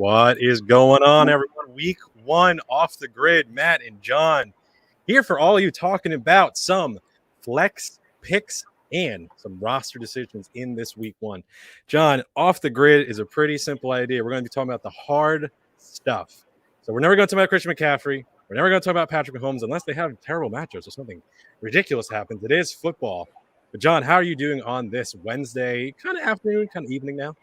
What is going on, everyone? Week 1 off the grid. Matt and John here for all of you talking about some flex picks and some roster decisions in this week 1. John, off the grid is a pretty simple idea. We're going to be talking about the hard stuff. So we're never going to talk about Christian McCaffrey. We're never going to talk about Patrick Mahomes unless they have terrible matchups or something ridiculous happens. It is football. But John, how are you doing on this Wednesday, kind of afternoon, kind of evening now?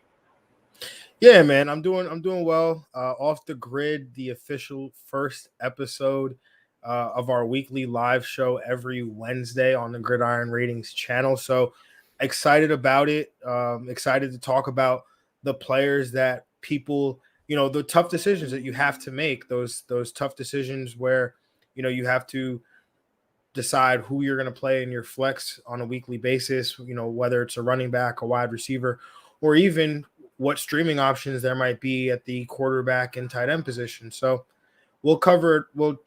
Yeah, man, I'm doing well. Off the grid, the official first episode of our weekly live show every Wednesday on the Gridiron Ratings channel. So excited about it. Excited to talk about the players that people, the tough decisions that you have to make. Those tough decisions where you have to decide who you're going to play in your flex on a weekly basis. Whether it's a running back, a wide receiver, or even what streaming options there might be at the quarterback and tight end position. So we'll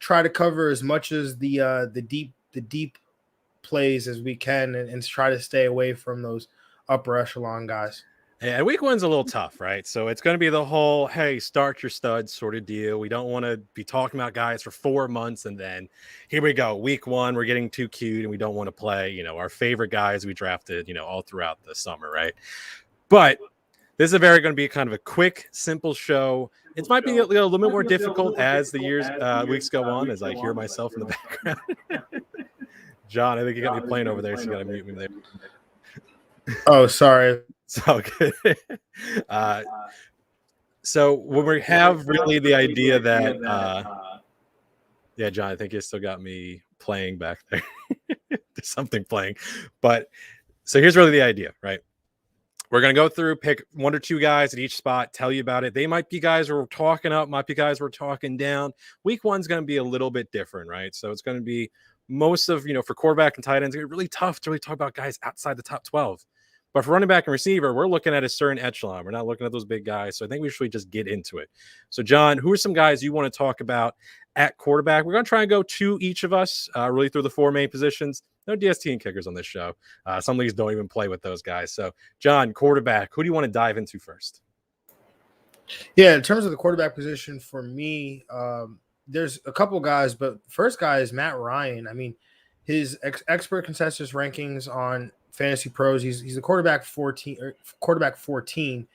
try to cover as much as the deep plays as we can and try to stay away from those upper echelon guys. And week 1's a little tough, right? So it's going to be the whole, hey, start your studs sort of deal. We don't want to be talking about guys for 4 months and then here we go. Week 1, we're getting too cute and we don't want to play, our favorite guys we drafted, all throughout the summer, right? But this is going to be kind of a quick, simple show. It might be a little bit more difficult as the weeks go on, as I hear myself in the background. John, I think you got me playing over there, so you got to mute me there. Oh, sorry. It's all good. So when we have really the idea that, yeah, John, I think you still got me playing back there. There's something playing. But so here's really the idea, right? We're going to go through, pick 1 or 2 guys at each spot, tell you about it. They might be guys we're talking up, might be guys we're talking down. Week 1's going to be a little bit different, right? So it's going to be most of, for quarterback and tight ends, it's really tough to really talk about guys outside the top 12. But for running back and receiver, we're looking at a certain echelon. We're not looking at those big guys. So I think we should just get into it. So, John, who are some guys you want to talk about at quarterback? We're going to try and go 2 each of us, really through the 4 main positions. No DST and kickers on this show. Some leagues don't even play with those guys. So, John, quarterback, who do you want to dive into first? Yeah, in terms of the quarterback position for me, there's a couple guys, but first guy is Matt Ryan. I mean, his expert consensus rankings on Fantasy Pros, he's the quarterback 14,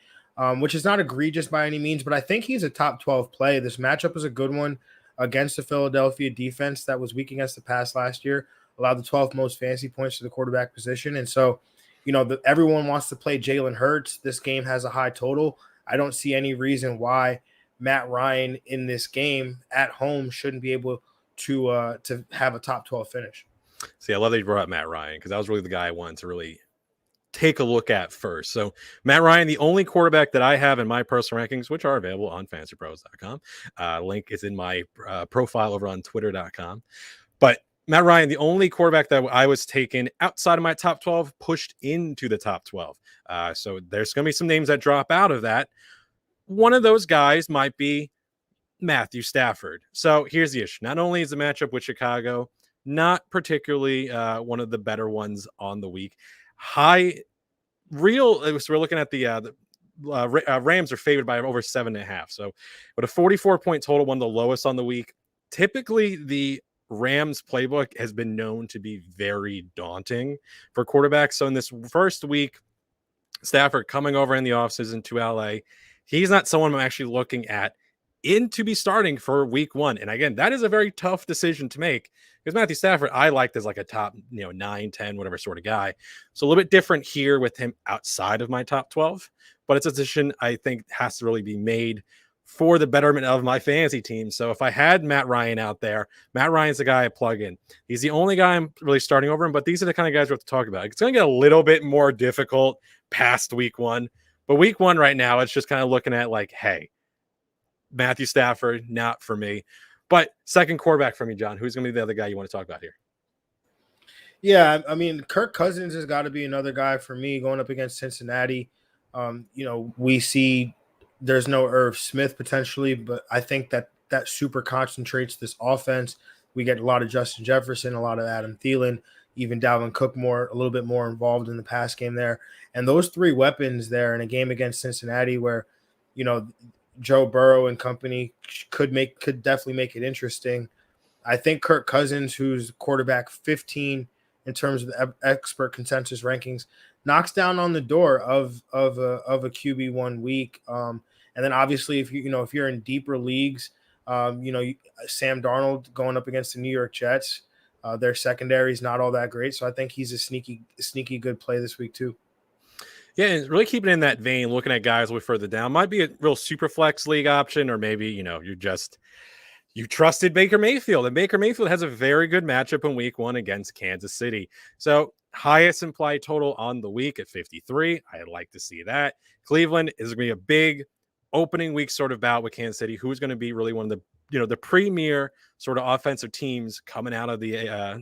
which is not egregious by any means, but I think he's a top 12 play. This matchup is a good one against the Philadelphia defense that was weak against the pass last year, allowed the 12th most fantasy points to the quarterback position. And so, everyone wants to play Jalen Hurts. This game has a high total. I don't see any reason why Matt Ryan in this game at home shouldn't be able to have a top 12 finish. See, I love that you brought up Matt Ryan because that was really the guy I wanted to really take a look at first. So Matt Ryan, the only quarterback that I have in my personal rankings, which are available on fantasypros.com. Link is in my profile over on twitter.com. But Matt Ryan, the only quarterback that I was taking outside of my top 12, pushed into the top 12. So there's going to be some names that drop out of that. One of those guys might be Matthew Stafford. So here's the issue. Not only is the matchup with Chicago not particularly one of the better ones on the week. So we're looking at the Rams are favored by over 7.5. So with a 44-point total, one of the lowest on the week. Typically, the Rams playbook has been known to be very daunting for quarterbacks. So in this first week, Stafford coming over in the offseason to LA, he's not someone I'm actually looking at to be starting for week 1. And again, that is a very tough decision to make because Matthew Stafford, I liked as like a top, 9, 10, whatever sort of guy. So a little bit different here with him outside of my top 12, but it's a decision I think has to really be made for the betterment of my fantasy team. So if I had Matt Ryan out there, Matt Ryan's the guy I plug in. He's the only guy I'm really starting over him, but these are the kind of guys we have to talk about. It's going to get a little bit more difficult past week 1, but week 1 right now, it's just kind of looking at like, hey, Matthew Stafford, not for me. But second quarterback for me, John. Who's going to be the other guy you want to talk about here? Yeah, I mean, Kirk Cousins has got to be another guy for me going up against Cincinnati. We see there's no Irv Smith potentially, but I think that super concentrates this offense. We get a lot of Justin Jefferson, a lot of Adam Thielen, even Dalvin Cook a little bit more involved in the pass game there. And those 3 weapons there in a game against Cincinnati where, Joe Burrow and company could definitely make it interesting. I think Kirk Cousins, who's quarterback 15 in terms of the expert consensus rankings, knocks down on the door of a QB 1 week. And then obviously, if if you're in deeper leagues, Sam Darnold going up against the New York Jets, their secondary is not all that great. So I think he's a sneaky good play this week too. Yeah, and really keeping in that vein, looking at guys a little further down, might be a real super flex league option, or maybe, you trusted Baker Mayfield, and Baker Mayfield has a very good matchup in week 1 against Kansas City. So highest implied total on the week at 53. I'd like to see that. Cleveland is going to be a big opening week sort of bout with Kansas City, who's going to be really one of the premier sort of offensive teams coming out of the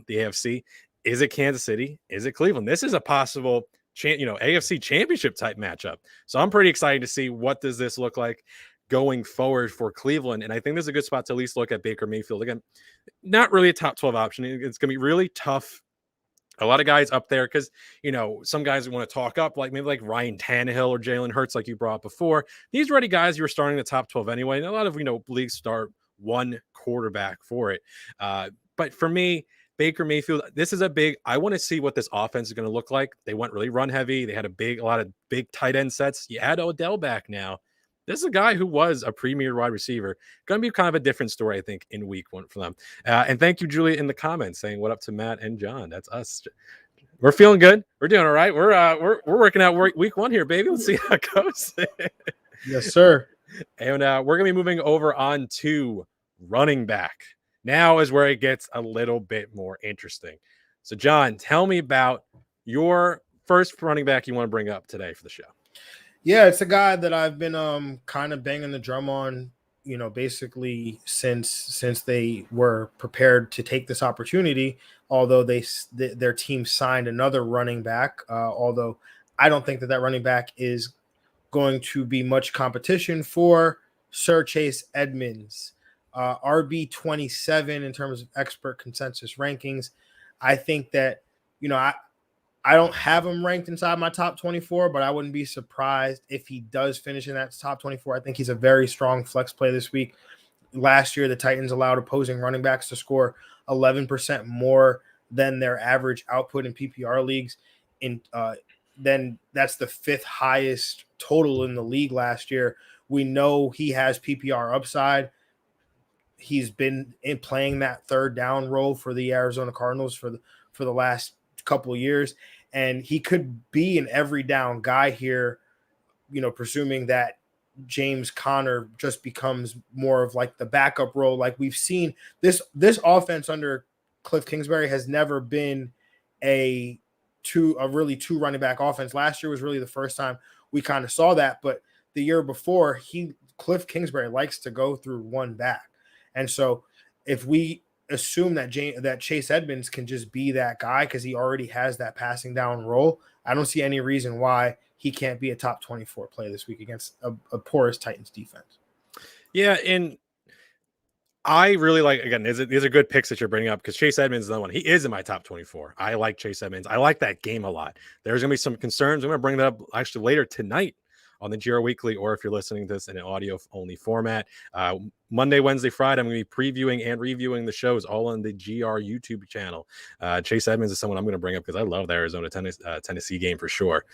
AFC. Is it Kansas City? Is it Cleveland? This is a possible AFC championship type matchup. So I'm pretty excited to see what does this look like going forward for Cleveland. And I think this is a good spot to at least look at Baker Mayfield. Again, not really a top 12 option. It's going to be really tough. A lot of guys up there because, some guys want to talk up, like maybe like Ryan Tannehill or Jalen Hurts, like you brought up before. These are already guys you were starting the top 12 anyway. And a lot of, leagues start one quarterback for it. But for me, Baker Mayfield, this is I want to see what this offense is going to look like. They went really run heavy. They had a lot of big tight end sets. You add Odell back now. This is a guy who was a premier wide receiver. Going to be kind of a different story, I think, in week 1 for them. And thank you, Julia, in the comments saying what up to Matt and John. That's us. We're feeling good. We're doing all right. We're working out week 1 here, baby. Let's see how it goes. Yes, sir. And we're going to be moving over on to running back. Now is where it gets a little bit more interesting. So, John, tell me about your first running back you want to bring up today for the show. Yeah, it's a guy that I've been kind of banging the drum on, basically since they were prepared to take this opportunity. Although their team signed another running back, although I don't think that running back is going to be much competition for Sir Chase Edmonds. RB 27 in terms of expert consensus rankings. I think that, I don't have him ranked inside my top 24, but I wouldn't be surprised if he does finish in that top 24. I think he's a very strong flex play this week. Last year, the Titans allowed opposing running backs to score 11% more than their average output in PPR leagues. Then that's the 5th highest total in the league last year. We know he has PPR upside. He's been playing that third down role for the Arizona Cardinals for the last couple of years, and he could be an every down guy here, presuming that James Conner just becomes more of like the backup role. Like we've seen this offense under Cliff Kingsbury has never been a really two running back offense. Last year was really the first time we kind of saw that, but the year before Cliff Kingsbury likes to go through one back. And so if we assume that Chase Edmonds can just be that guy because he already has that passing down role, I don't see any reason why he can't be a top 24 play this week against a porous Titans defense. Yeah, and I really like, again, these are good picks that you're bringing up because Chase Edmonds is the one. He is in my top 24. I like Chase Edmonds. I like that game a lot. There's going to be some concerns. I'm going to bring that up actually later tonight on the GR Weekly, or if you're listening to this in an audio-only format. Monday, Wednesday, Friday, I'm going to be previewing and reviewing the shows all on the GR YouTube channel. Chase Edmonds is someone I'm going to bring up because I love the Arizona Tennessee game for sure.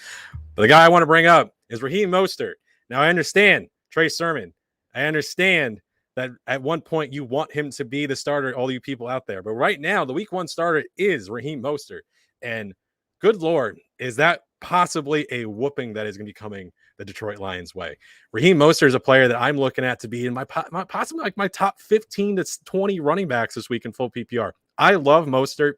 But the guy I want to bring up is Raheem Mostert. Now, I understand Trey Sermon. I understand that at one point you want him to be the starter, all you people out there. But right now, the week 1 starter is Raheem Mostert. And good Lord, is that possibly a whooping that is going to be coming the Detroit Lions way. Raheem Mostert is a player that I'm looking at to be in my possibly like my top 15 to 20 running backs this week in full PPR. I love Mostert.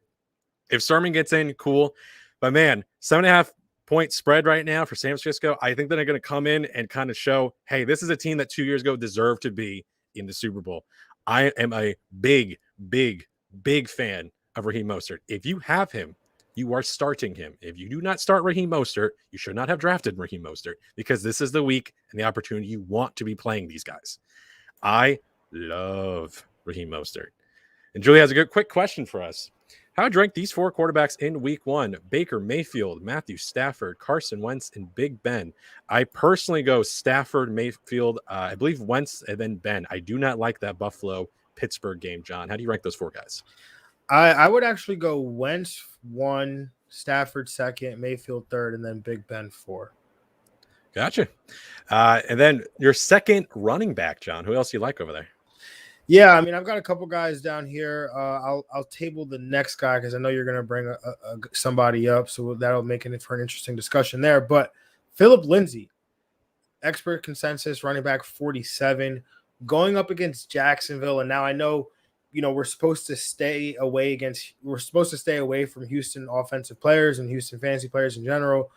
If Sermon gets in, cool. But man, 7.5 point spread right now for San Francisco. I think that they're going to come in and kind of show, hey, this is a team that 2 years ago deserved to be in the Super Bowl. I am a big fan of Raheem Mostert. If you have him, you are starting him. If you do not start Raheem Mostert, you should not have drafted Raheem Mostert because this is the week and the opportunity you want to be playing these guys. I love Raheem Mostert. And Julie has a quick question for us. How would you rank these 4 quarterbacks in week 1? Baker, Mayfield, Matthew Stafford, Carson Wentz, and Big Ben. I personally go Stafford, Mayfield, I believe Wentz, and then Ben. I do not like that Buffalo-Pittsburgh game, John. How do you rank those 4 guys? I would actually go Wentz 1, Stafford 2nd, Mayfield 3rd, and then Big Ben 4. Gotcha. And then your second running back, John. Who else do you like over there? Yeah, I mean, I've got a couple guys down here. I'll table the next guy because I know you're going to bring somebody up, so that'll make it for an interesting discussion there. But Philip Lindsay, expert consensus running back 47, going up against Jacksonville, and now I know, we're supposed to stay away from Houston offensive players and Houston fantasy players in general,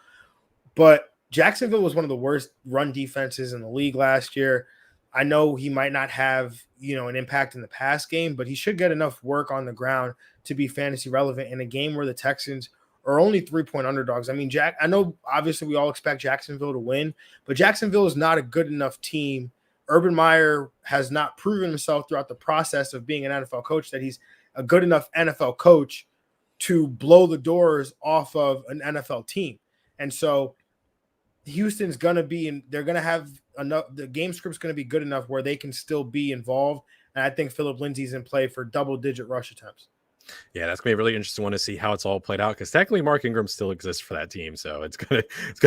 but Jacksonville was one of the worst run defenses in the league last year. I know he might not have, an impact in the pass game, but he should get enough work on the ground to be fantasy relevant in a game where the Texans are only 3-point underdogs. I mean, I know obviously we all expect Jacksonville to win, but Jacksonville is not a good enough team. Urban Meyer has not proven himself throughout the process of being an NFL coach that he's a good enough NFL coach to blow the doors off of an NFL team. And so Houston's going to be they're going to have enough, the game script's going to be good enough where they can still be involved. And I think Philip Lindsay's in play for double-digit rush attempts. Yeah, that's gonna be a really interesting one to see how it's all played out because technically Mark Ingram still exists for that team, so it's gonna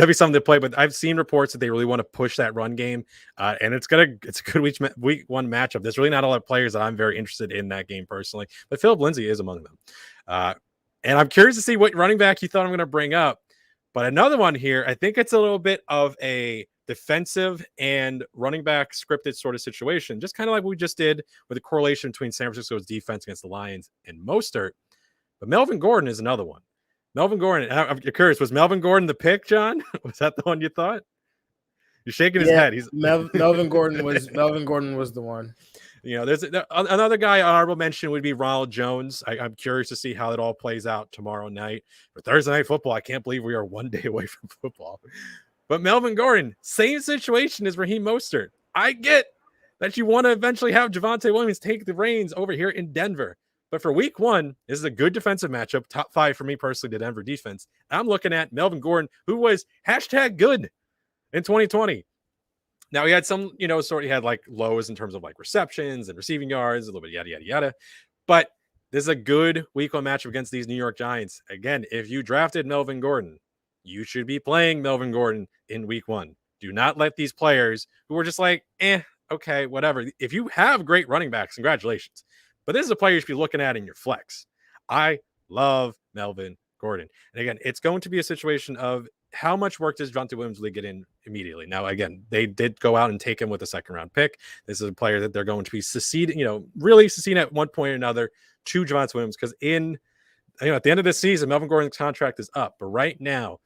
be something to play. But I've seen reports that they really want to push that run game, and it's a good week 1 matchup. There's really not a lot of players that I'm very interested in that game personally, but Philip Lindsay is among them. And I'm curious to see what running back you thought I'm going to bring up. But another one here, I think it's a little bit of a defensive and running back scripted sort of situation, just kind of like we just did with the correlation between San Francisco's defense against the Lions and Mostert. But Melvin Gordon is another one. Melvin Gordon, I'm curious, was Melvin Gordon the pick, John? Was that the one you thought? You're shaking his head. He's Melvin Gordon was the one. There's another guy honorable mention would be Ronald Jones. I'm curious to see how it all plays out tomorrow night. For Thursday Night Football, I can't believe we are 1 day away from football. But Melvin Gordon, same situation as Raheem Mostert. I get that you want to eventually have Javonte Williams take the reins over here in Denver. But for week 1, this is a good defensive matchup. Top 5 for me personally, the Denver defense. I'm looking at Melvin Gordon, who was #good in 2020. Now he had some, he had like lows in terms of like receptions and receiving yards, a little bit yada, yada, yada. But this is a good week 1 matchup against these New York Giants. Again, if you drafted Melvin Gordon, you should be playing Melvin Gordon in week 1. Do not let these players who are just like, okay, whatever. If you have great running backs, congratulations. But this is a player you should be looking at in your flex. I love Melvin Gordon. And again, it's going to be a situation of how much work does Javonte Williams really get in immediately? Now, again, they did go out and take him with a 2nd-round pick. This is a player that they're going to be really seceding at one point or another to Javonte Williams because at the end of this season, Melvin Gordon's contract is up. But right now,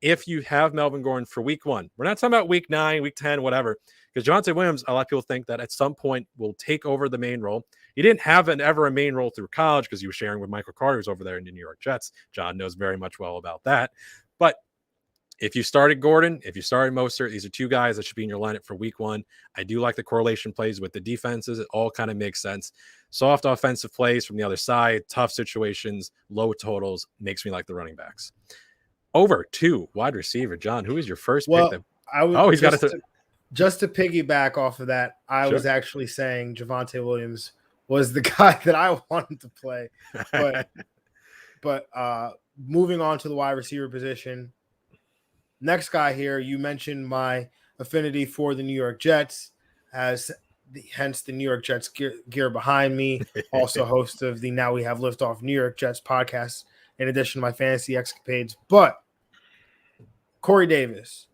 if you have Melvin Gordon for week 1, we're not talking about week 9, week 10, whatever, because Javonte Williams, a lot of people think that at some point will take over the main role. He didn't have ever a main role through college because he was sharing with Michael Carter, who's over there in the New York Jets. John knows very much well about that. But if you started Gordon, if you started Mostert, these are 2 guys that should be in your lineup for week 1. I do like the correlation plays with the defenses. It all kind of makes sense. Soft offensive plays from the other side, tough situations, low totals, makes me like the running backs. Over to wide receiver, John. Who is your first pick? He's got it. Just to piggyback off of that, I was actually saying Javonte Williams was the guy that I wanted to play. But moving on to the wide receiver position, next guy here, you mentioned my affinity for the New York Jets, hence the New York Jets gear behind me, also host of the Now We Have Liftoff New York Jets podcast, in addition to my fantasy escapades. But Corey Davis,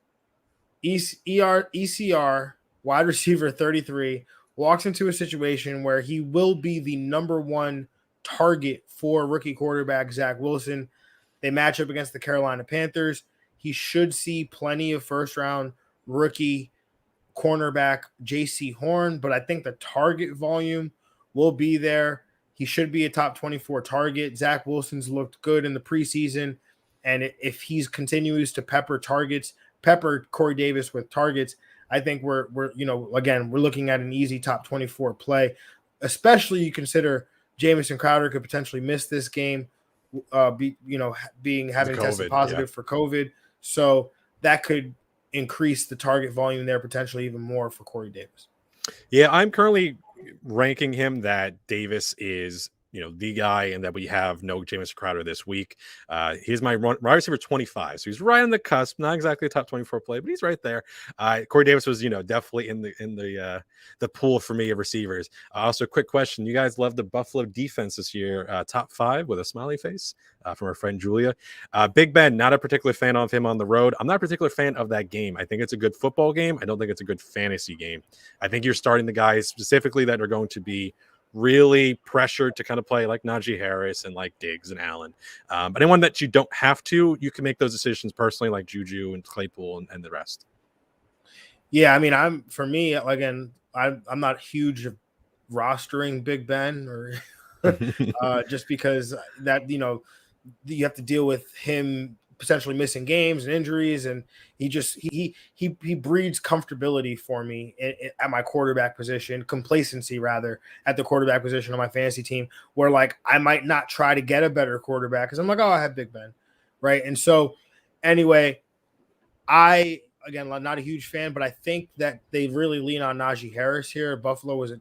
ECR, wide receiver 33, walks into a situation where he will be the number 1 target for rookie quarterback Zach Wilson. They match up against the Carolina Panthers. He should see plenty of first-round rookie cornerback J.C. Horn, but I think the target volume will be there. He should be a top 24 target. Zach Wilson's looked good in the preseason, and if he continues to pepper Corey Davis with targets, I think we're looking at an easy top 24 play, especially you consider Jamison Crowder could potentially miss this game. having tested COVID, positive for COVID. So that could increase the target volume there potentially even more for Corey Davis. Yeah, I'm currently ranking him that Davis is, the guy, and that we have no Jamison Crowder this week. He's my wide receiver 25, so he's right on the cusp. Not exactly a top 24 play, but he's right there. Corey Davis was, definitely in the pool for me of receivers. Also, quick question: you guys love the Buffalo defense this year? Top 5 with a smiley face from our friend Julia. Big Ben, not a particular fan of him on the road. I'm not a particular fan of that game. I think it's a good football game. I don't think it's a good fantasy game. I think you're starting the guys specifically that are going to be really pressured to kind of play like Najee Harris and like Diggs and Allen. But anyone that you don't have to, you can make those decisions personally, like Juju and Claypool and the rest. Yeah, I mean, I'm not huge of rostering Big Ben or just because that you have to deal with him potentially missing games and injuries, and he breeds comfortability for me at my quarterback position, complacency rather at the quarterback position on my fantasy team, where like I might not try to get a better quarterback because I'm like, oh, I have Big Ben, right? And so anyway, I'm not a huge fan, but I think that they really lean on Najee Harris here. Buffalo was a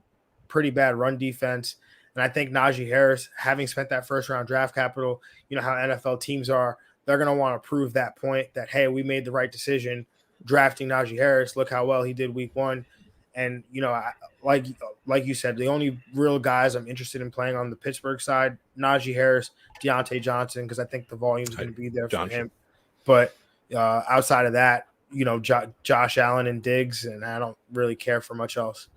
pretty bad run defense, and I think Najee Harris, having spent that first round draft capital, how NFL teams are, they're going to want to prove that point that, hey, we made the right decision drafting Najee Harris. Look how well he did week 1. And, like you said, the only real guys I'm interested in playing on the Pittsburgh side, Najee Harris, Deontay Johnson, because I think the volume is going to be there for him. But outside of that, Josh Allen and Diggs, and I don't really care for much else.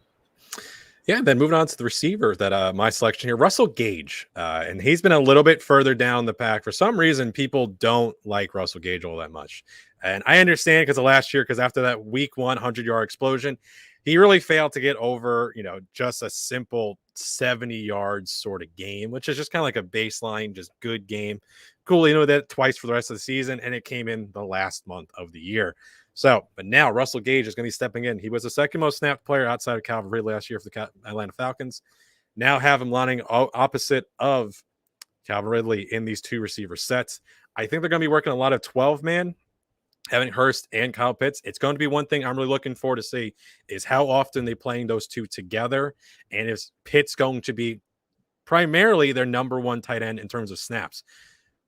Yeah, then moving on to the receiver that my selection here, Russell Gage. And he's been a little bit further down the pack. For some reason, people don't like Russell Gage all that much. And I understand because of last year, because after that week 1 100-yard explosion, he really failed to get over, just a simple 70 yards sort of game, which is just kind of like a baseline, just good game. Cool, that twice for the rest of the season, and it came in the last month of the year. So, but now Russell Gage is going to be stepping in. He was the second most snapped player outside of Calvin Ridley last year for the Atlanta Falcons. Now have him lining opposite of Calvin Ridley in these 2 receiver sets. I think they're going to be working a lot of 12-man, having Hurst and Kyle Pitts. It's going to be one thing I'm really looking forward to see is how often they playing those 2 together, and is Pitts going to be primarily their number 1 tight end in terms of snaps.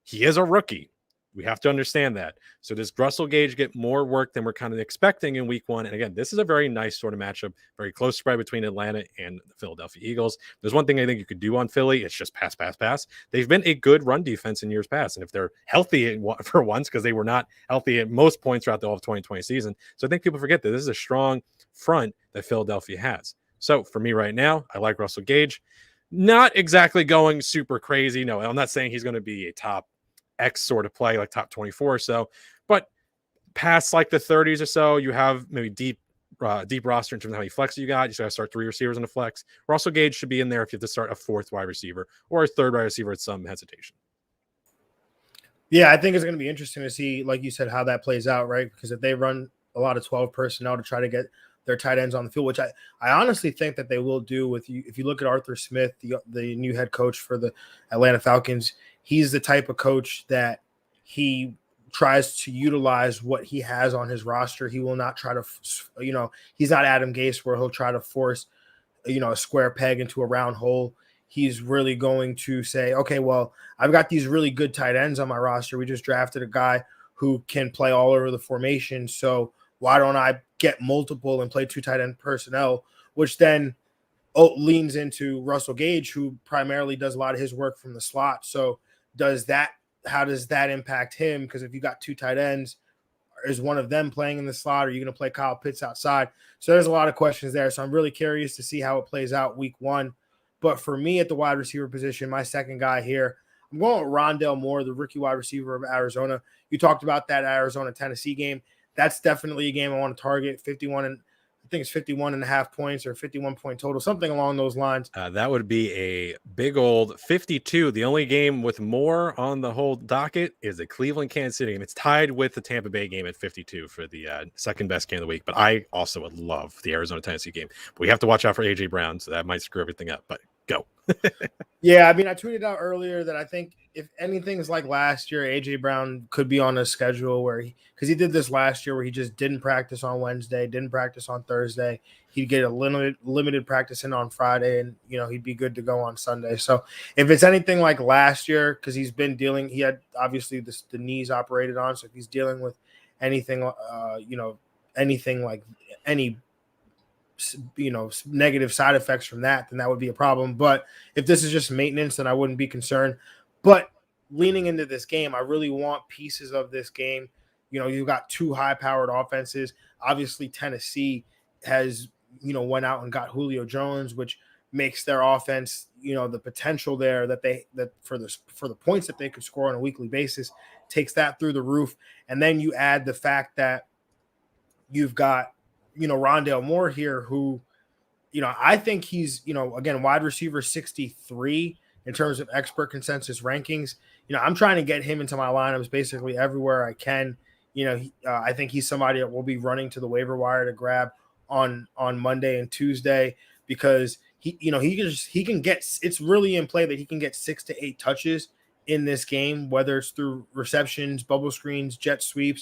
He is a rookie. We have to understand that. So does Russell Gage get more work than we're kind of expecting in week 1? And again, this is a very nice sort of matchup, very close spread between Atlanta and the Philadelphia Eagles. There's one thing I think you could do on Philly. It's just pass, pass, pass. They've been a good run defense in years past. And if they're healthy for once, because they were not healthy at most points throughout the whole 2020 season. So I think people forget that this is a strong front that Philadelphia has. So for me right now, I like Russell Gage. Not exactly going super crazy. No, I'm not saying he's going to be a top X sort of play, like top 24 or so, but past like the 30s or so, you have maybe deep roster in terms of how many flex you got. You got to start 3 receivers in a flex. Russell Gage should be in there if you have to start a 4th wide receiver or a 3rd wide receiver with some hesitation. Yeah, I think it's going to be interesting to see, like you said, how that plays out, right? Because if they run a lot of 12 personnel to try to get their tight ends on the field, which I honestly think that they will do with you. If you look at Arthur Smith, the new head coach for the Atlanta Falcons, he's the type of coach that he tries to utilize what he has on his roster. He will not try to, he's not Adam Gase where he'll try to force, a square peg into a round hole. He's really going to say, okay, well, I've got these really good tight ends on my roster. We just drafted a guy who can play all over the formation. So why don't I get multiple and play 2 tight end personnel, which then leans into Russell Gage, who primarily does a lot of his work from the slot. So how does that impact him? Because if you got 2 tight ends, is one of them playing in the slot? Or are you going to play Kyle Pitts outside? So there's a lot of questions there. So I'm really curious to see how it plays out week 1. But for me at the wide receiver position, my second guy here, I'm going with Rondale Moore, the rookie wide receiver of Arizona. You talked about that Arizona-Tennessee game. That's definitely a game I want to target. 51.5 points or 51 point total, something along those lines. That would be a big old 52. The only game with more on the whole docket is the Cleveland-Kansas City, and it's tied with the Tampa Bay game at 52 for the second best game of the week. But I also would love the Arizona-Tennessee game. But we have to watch out for A.J. Brown, so that might screw everything up. But go. Yeah, I mean, I tweeted out earlier that I think if anything is like last year, AJ Brown could be on a schedule where because he did this last year where he just didn't practice on Wednesday, didn't practice on Thursday. He'd get a limited practice in on Friday, and he'd be good to go on Sunday. So if it's anything like last year, because he had obviously the knees operated on. So if he's dealing with anything, anything like any negative side effects from that, then that would be a problem. But if this is just maintenance, then I wouldn't be concerned. But leaning into this game, I really want pieces of this game. You've got two high-powered offenses. Obviously, Tennessee has went out and got Julio Jones, which makes their offense, the potential there that for the points that they could score on a weekly basis takes that through the roof. And then you add the fact that you've got Rondale Moore here, who, I think he's, again, wide receiver 63 in terms of expert consensus rankings. I'm trying to get him into my lineups basically everywhere I can. I think he's somebody that will be running to the waiver wire to grab on Monday and Tuesday, because he can get, it's really in play that he can get 6 to 8 touches in this game, whether it's through receptions, bubble screens, jet sweep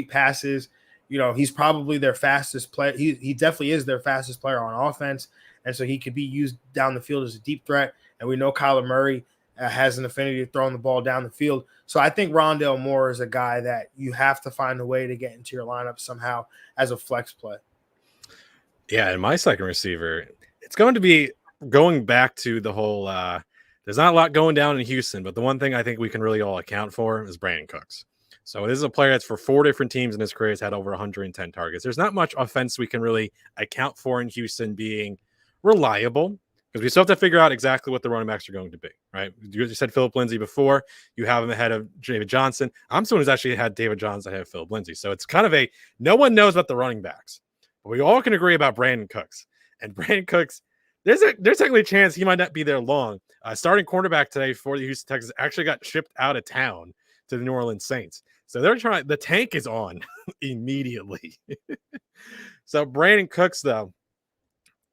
passes. He's probably their fastest player. He definitely is their fastest player on offense. And so he could be used down the field as a deep threat. And we know Kyler Murray has an affinity to throwing the ball down the field. So I think Rondale Moore is a guy that you have to find a way to get into your lineup somehow as a flex play. Yeah, and my second receiver, it's going to be going back to the whole there's not a lot going down in Houston, but the one thing I think we can really all account for is Brandon Cooks. So this is a player that's for 4 different teams in his career has had over 110 targets. There's not much offense we can really account for in Houston being reliable, because we still have to figure out exactly what the running backs are going to be, right? You said Philip Lindsay before. You have him ahead of David Johnson. I'm someone who's actually had David Johnson ahead of Philip Lindsay. So it's kind of no one knows about the running backs. But we all can agree about Brandon Cooks. And Brandon Cooks, there's technically a chance he might not be there long. Starting cornerback today for the Houston Texans actually got shipped out of town to the New Orleans Saints. So the tank is on immediately. So Brandon Cooks, though,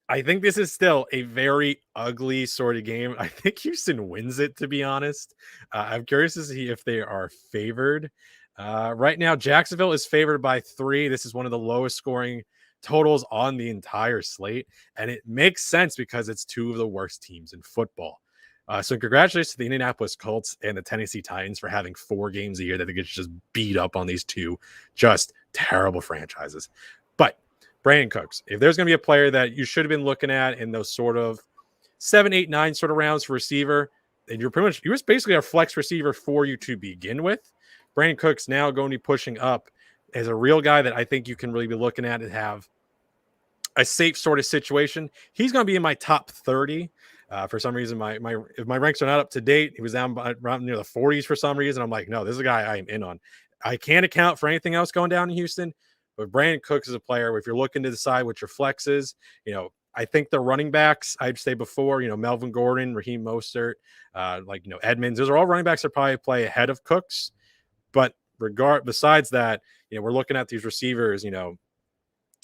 I think this is still a very ugly sort of game. I think Houston wins it, to be honest. I'm curious to see if they are favored. Right now, Jacksonville is favored by 3. This is one of the lowest scoring totals on the entire slate. And it makes sense because it's 2 of the worst teams in football. So congratulations to the Indianapolis Colts and the Tennessee Titans for having 4 games a year that they get just beat up on these 2 just terrible franchises. But Brandon Cooks, if there's going to be a player that you should have been looking at in those sort of 7, 8, 9 sort of rounds for receiver, and you're basically our flex receiver for you to begin with. Brandon Cooks now going to be pushing up as a real guy that I think you can really be looking at and have a safe sort of situation. He's going to be in my top 30. For some reason, if my ranks are not up to date, he was down around near the 40s for some reason. I'm like, no, this is a guy I am in on. I can't account for anything else going down in Houston, but Brandon Cooks is a player. If you're looking to decide what your flex is, I think the running backs, I'd say before, Melvin Gordon, Raheem Mostert, Edmonds, those are all running backs that probably play ahead of Cooks. But besides that, we're looking at these receivers.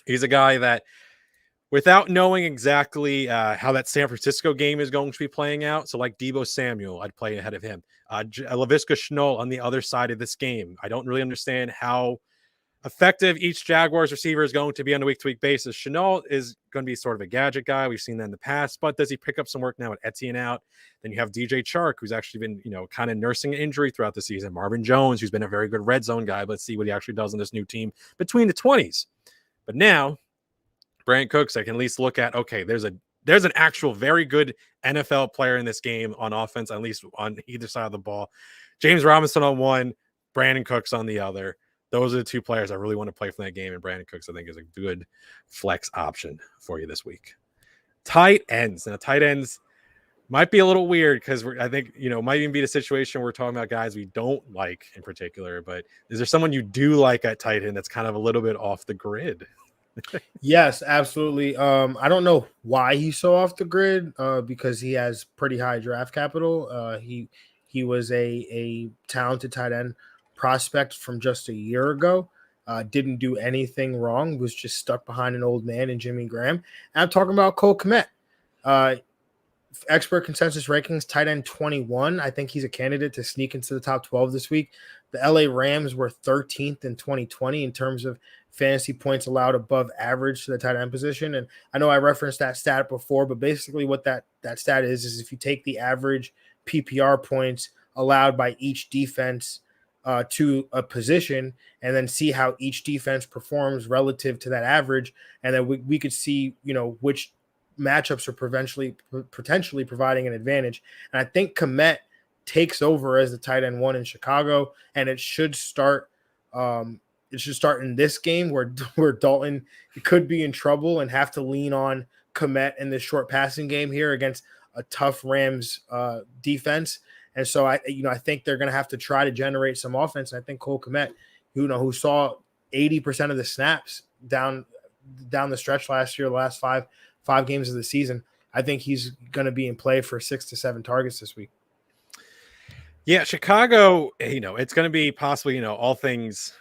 He's a guy that, without knowing exactly how that San Francisco game is going to be playing out. So like Deebo Samuel, I'd play ahead of him. Laviska Shenault on the other side of this game. I don't really understand how effective each Jaguars receiver is going to be on a week-to-week basis. Shenault is going to be sort of a gadget guy. We've seen that in the past, but does he pick up some work now with Etienne out? Then you have DJ Chark, who's actually been, kind of nursing an injury throughout the season. Marvin Jones, who's been a very good red zone guy. Let's see what he actually does on this new team between the 20s. But now, Brandon Cooks, I can at least look at, okay, there's an actual very good NFL player in this game on offense, at least on either side of the ball. James Robinson on one, Brandon Cooks on the other. Those are the 2 players I really want to play from that game, and Brandon Cooks, I think, is a good flex option for you this week. Tight ends. Now, tight ends might be a little weird because I think, might even be the situation where we're talking about guys we don't like in particular, but is there someone you do like at tight end that's kind of a little bit off the grid? Yes, absolutely. I don't know why he's so off the grid, because he has pretty high draft capital. He was a talented tight end prospect from just a year ago. Didn't do anything wrong, was just stuck behind an old man in Jimmy Graham. And I'm talking about Cole Kmet. expert consensus rankings, tight end 21. I think he's a candidate to sneak into the top 12 this week. The LA Rams were 13th in 2020 in terms of fantasy points allowed above average to the tight end position. And I know I referenced that stat before, but basically what that stat is if you take the average PPR points allowed by each defense to a position and then see how each defense performs relative to that average. And then we could see, which matchups are potentially providing an advantage. And I think Kmet takes over as the tight end 1 in Chicago, and it should start in this game where Dalton could be in trouble and have to lean on Kmet in this short passing game here against a tough Rams defense. And so I think they're going to have to try to generate some offense. And I think Cole Kmet, who saw 80% of the snaps down the stretch last year, the last five games of the season, I think he's going to be in play for 6 to 7 targets this week. Yeah, Chicago, it's going to be possibly, all things,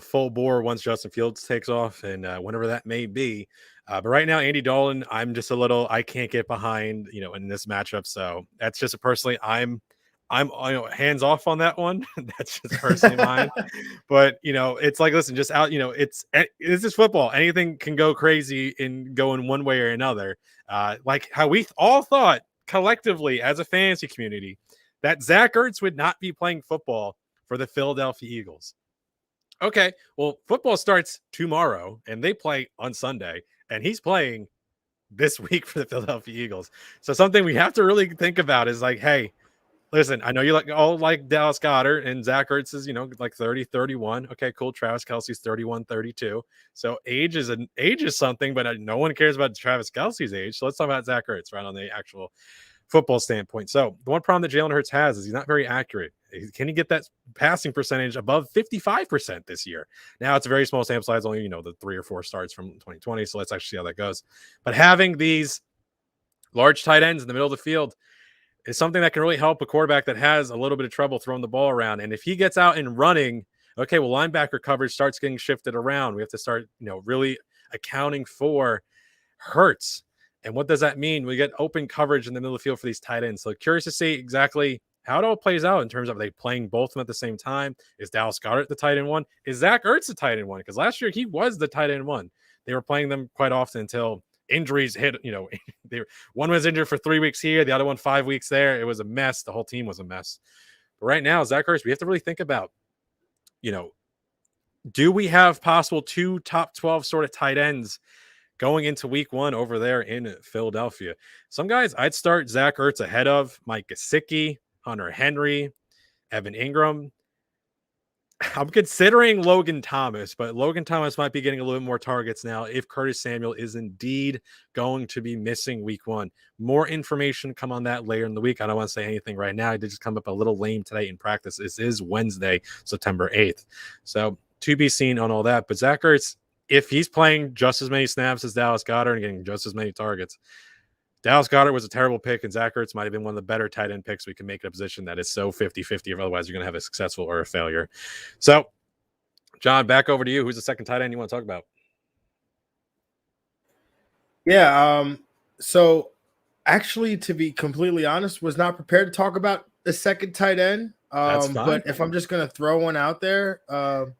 full bore once Justin Fields takes off and whenever that may be. But right now, Andy Dalton, I'm just I can't get behind, in this matchup. So that's just personally, I'm hands off on that one. That's just personally mine. But it's like, listen, just out, this is football. Anything can go crazy and go in one way or another. Like how we all thought collectively as a fantasy community that Zach Ertz would not be playing football for the Philadelphia Eagles. Okay, well, football starts tomorrow and they play on Sunday, and he's playing this week for the Philadelphia Eagles. So something we have to really think about is like, hey, listen, I know you like Dallas Goedert, and Zach Ertz is, like 30, 31. Okay, cool. Travis Kelce's 31, 32. So age is something, but no one cares about Travis Kelce's age. So let's talk about Zach Ertz right on the actual football standpoint. So the one problem that Jalen Hurts has is he's not very accurate. Can he get that passing percentage above 55% this year? Now it's a very small sample size, only, the 3 or 4 starts from 2020. So let's actually see how that goes. But having these large tight ends in the middle of the field is something that can really help a quarterback that has a little bit of trouble throwing the ball around. And if he gets out and running, okay, well, linebacker coverage starts getting shifted around. We have to start, really accounting for Hurts. And what does that mean? We get open coverage in the middle of the field for these tight ends. So curious to see exactly how it all plays out in terms of, are they playing both of them at the same time? Is Dallas Goedert the tight end 1? Is Zach Ertz the tight end 1? Because last year he was the tight end 1. They were playing them quite often until injuries hit. One was injured for 3 weeks here, the other one 5 weeks there. It was a mess. The whole team was a mess. But right now, Zach Ertz, we have to really think about, do we have possible 2 top 12 sort of tight ends going into week 1 over there in Philadelphia? Some guys I'd start Zach Ertz ahead of Mike Gesicki, Hunter Henry, Evan Ingram. I'm considering Logan Thomas, but Logan Thomas might be getting a little bit more targets now if Curtis Samuel is indeed going to be missing week 1. More information come on that later in the week. I don't want to say anything right now. I did just come up a little lame today in practice. This is Wednesday, September 8th. So to be seen on all that. But Zach Ertz, if he's playing just as many snaps as Dallas Goedert and getting just as many targets, Dallas Goedert was a terrible pick, and Zach Ertz might have been one of the better tight end picks we can make in a position that is so 50-50, or otherwise you're going to have a successful or a failure. So, John, back over to you. Who's the second tight end you want to talk about? Yeah, so actually, to be completely honest, was not prepared to talk about the second tight end. That's fine. But if I'm just going to throw one out there, throw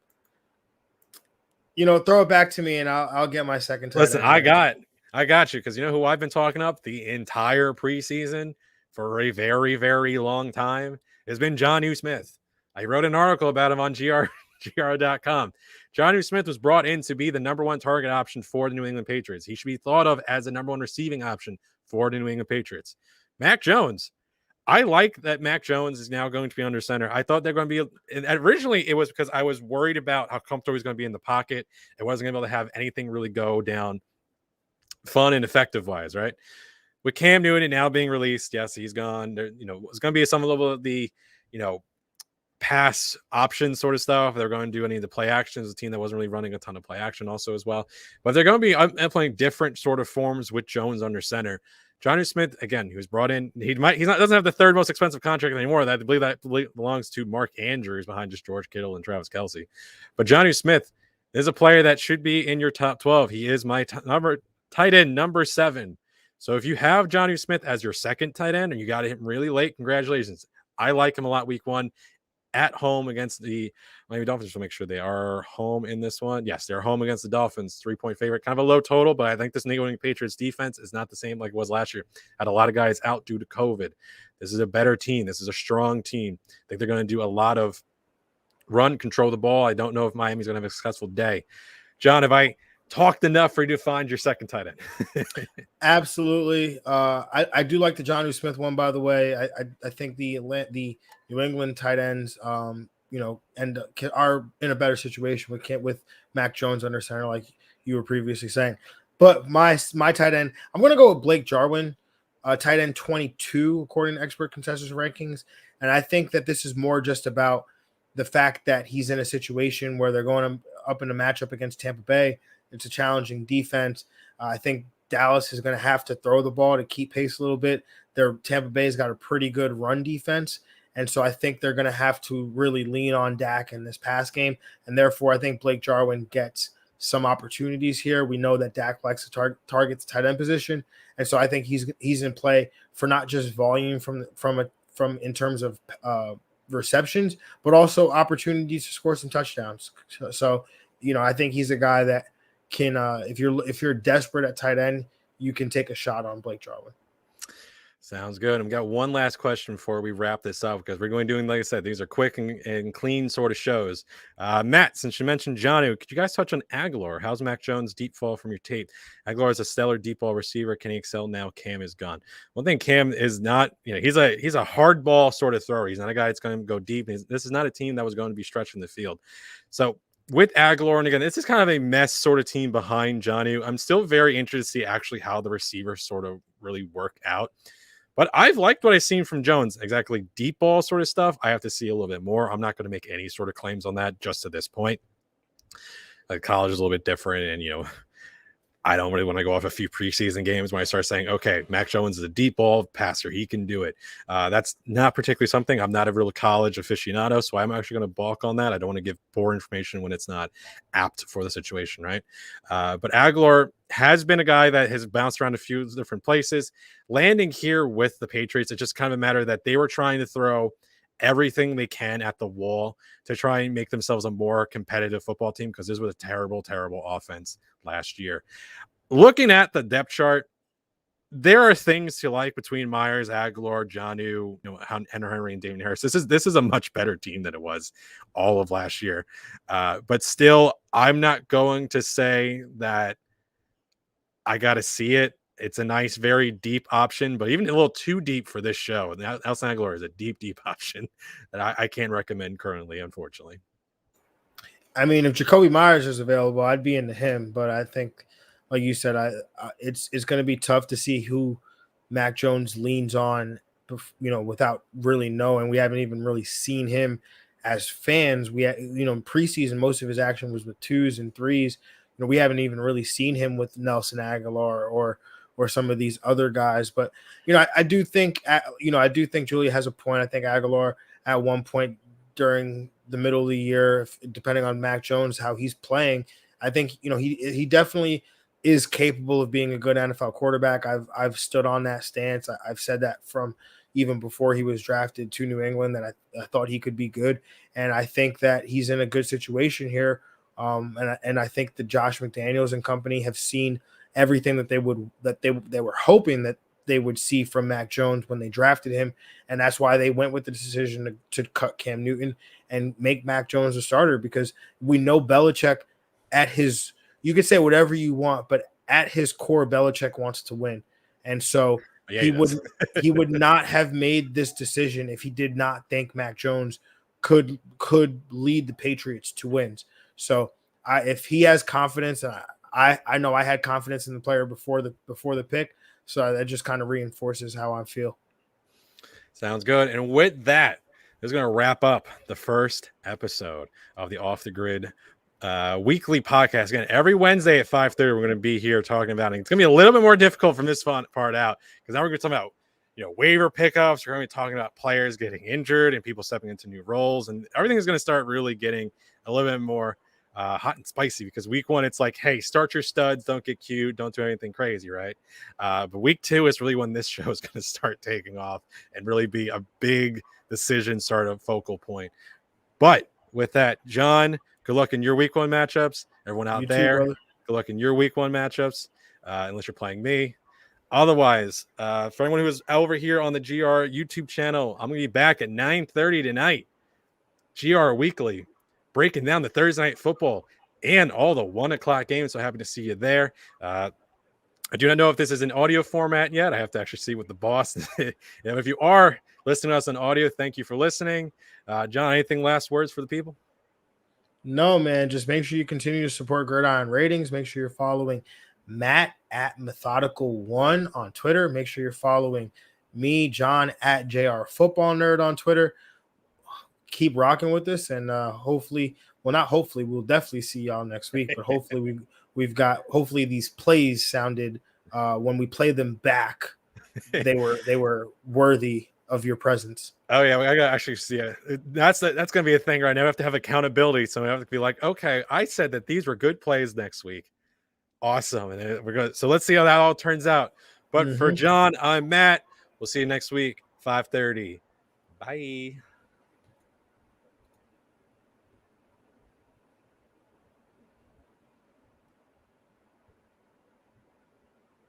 it back to me, and I'll get my second tight Listen, end. I got you, because you know who I've been talking up the entire preseason for a very, very long time? Has been Jonnu Smith. I wrote an article about him on gr.com. Jonnu Smith was brought in to be the number 1 target option for the New England Patriots. He should be thought of as the number 1 receiving option for the New England Patriots. Mac Jones. I like that Mac Jones is now going to be under center. I thought they're going to be, and originally it was because I was worried about how comfortable he's going to be in the pocket. It wasn't going to be able to have anything really go down fun and effective wise, right? With Cam Newton now being released, yes, he's gone. There, it's going to be some level of the, pass option sort of stuff. They're going to do any of the play actions. A team that wasn't really running a ton of play action also as well. But they're going to be playing different sort of forms with Jones under center. Jonnu Smith, again, he was brought in. Doesn't have the 3rd most expensive contract anymore. I believe that belongs to Mark Andrews behind just George Kittle and Travis Kelce. But Jonnu Smith is a player that should be in your top 12. He is my tight end number 7 So if you have Jonnu Smith as your second tight end and you got him really late, congratulations. I like him a lot week 1 at home against the Miami Dolphins. To make sure they are home in this one. Yes, they're home against the Dolphins. 3-point favorite, kind of a low total, but I think this New England Patriots defense is not the same like it was last year. Had a lot of guys out due to COVID. This is a better team. This is a strong team. I think they're going to do a lot of run, control the ball. I don't know if Miami's going to have a successful day. John, have I talked enough for you to find your second tight end? Absolutely. I do like the Jonnu Smith one, by the way. I think the New England tight ends, are in a better situation with Mac Jones under center, like you were previously saying. But my tight end, I'm going to go with Blake Jarwin, tight end 22 according to expert consensus rankings, and I think that this is more just about the fact that he's in a situation where they're going up in a matchup against Tampa Bay. It's a challenging defense. I think Dallas is going to have to throw the ball to keep pace a little bit. Tampa Bay's got a pretty good run defense, and so I think they're going to have to really lean on Dak in this pass game, and therefore I think Blake Jarwin gets some opportunities here. We know that Dak likes to target the tight end position, and so I think he's in play for not just volume from in terms of receptions, but also opportunities to score some touchdowns. So I think he's a guy that can, if you're desperate at tight end, you can take a shot on Blake Jarwin. Sounds good. And we got one last question before we wrap this up, because we're going doing, like I said, these are quick and clean sort of shows. Matt, since you mentioned Jonnu, could you guys touch on Aguilar? How's Mac Jones' deep fall from your tape? Aguilar is a stellar deep ball receiver. Can he excel now? Cam is gone. One thing, Cam is not, he's a hard ball sort of thrower. He's not a guy that's going to go deep. This is not a team that was going to be stretching the field. So with Aguilar, and again, this is kind of a mess sort of team behind Jonnu. I'm still very interested to see actually how the receivers sort of really work out. But I've liked what I've seen from Jones. Exactly deep ball sort of stuff, I have to see a little bit more. I'm not going to make any sort of claims on that just to this point. Like college is a little bit different, and I don't really want to go off a few preseason games when I start saying, okay, Mac Jones is a deep ball passer. He can do it. That's not particularly something. I'm not a real college aficionado, so I'm actually going to balk on that. I don't want to give poor information when it's not apt for the situation, right? But Aguilar has been a guy that has bounced around a few different places. Landing here with the Patriots, it's just kind of a matter that they were trying to throw everything they can at the wall to try and make themselves a more competitive football team, because this was a terrible, terrible offense last year. Looking at the depth chart, there are things to like between Myers, Aguilar, Jonnu, Henry, and Damien Harris. This is a much better team than it was all of last year. But still, I'm not going to say that I got to see it. It's a nice, very deep option, but even a little too deep for this show. Nelson Aguilar is a deep, deep option that I can't recommend currently, unfortunately. I mean, if Jacoby Myers is available, I'd be into him, but I think, like you said, it's going to be tough to see who Mac Jones leans on, without really knowing. We haven't even really seen him as fans. In preseason, most of his action was with 2s and 3s. We haven't even really seen him with Nelson Aguilar or some of these other guys. But, I do think Julia has a point. I think Aguilar at one point during the middle of the year, depending on Mac Jones, how he's playing, I think, he definitely is capable of being a good NFL quarterback. I've stood on that stance. I've said that from even before he was drafted to New England, that I thought he could be good. And I think that he's in a good situation here. And I think that Josh McDaniels and company have seen everything that they were hoping that they would see from Mac Jones when they drafted him. And that's why they went with the decision to cut Cam Newton and make Mac Jones a starter, because we know Belichick you could say whatever you want, but at his core, Belichick wants to win. And so he would not have made this decision if he did not think Mac Jones could lead the Patriots to wins. So if he has confidence, and I know I had confidence in the player before the pick, so that just kind of reinforces how I feel. Sounds good. And with that, this is going to wrap up the first episode of the Off the Grid weekly podcast. Again, every Wednesday at 5:30, we're going to be here talking about it. It's going to be a little bit more difficult from this part out, because now we're going to talk about waiver pickups. We're going to be talking about players getting injured and people stepping into new roles, and everything is going to start really getting a little bit more hot and spicy, because week 1 it's like, hey, start your studs, don't get cute, don't do anything crazy, right? But week 2 is really when this show is going to start taking off and really be a big decision sort of focal point. But with that, John, good luck in your week 1 matchups. Everyone out You too, there, brother. good luck in your week 1 matchups, unless you're playing me. Otherwise, for anyone who is over here on the GR YouTube channel, I'm going to be back at 9:30 tonight. GR Weekly, breaking down the Thursday Night Football and all the 1 o'clock games. So happy to see you there. I do not know if this is an audio format yet. I have to actually see what the boss. If you are listening to us on audio, thank you for listening. John, anything last words for the people? No, man. Just make sure you continue to support Gridiron Ratings. Make sure you're following Matt at Methodical1 on Twitter. Make sure you're following me, John, at JR Football Nerd on Twitter. Keep rocking with this, and hopefully, well, not hopefully, we'll definitely see y'all next week. But hopefully, we've got hopefully these plays sounded when we play them back, they were worthy of your presence. Oh yeah, I gotta actually see it. That's gonna be a thing right now. We have to have accountability, so we have to be like, okay, I said that these were good plays next week. Awesome, and we're going. So let's see how that all turns out. But for John, I'm Matt. We'll see you next week, 5:30. Bye.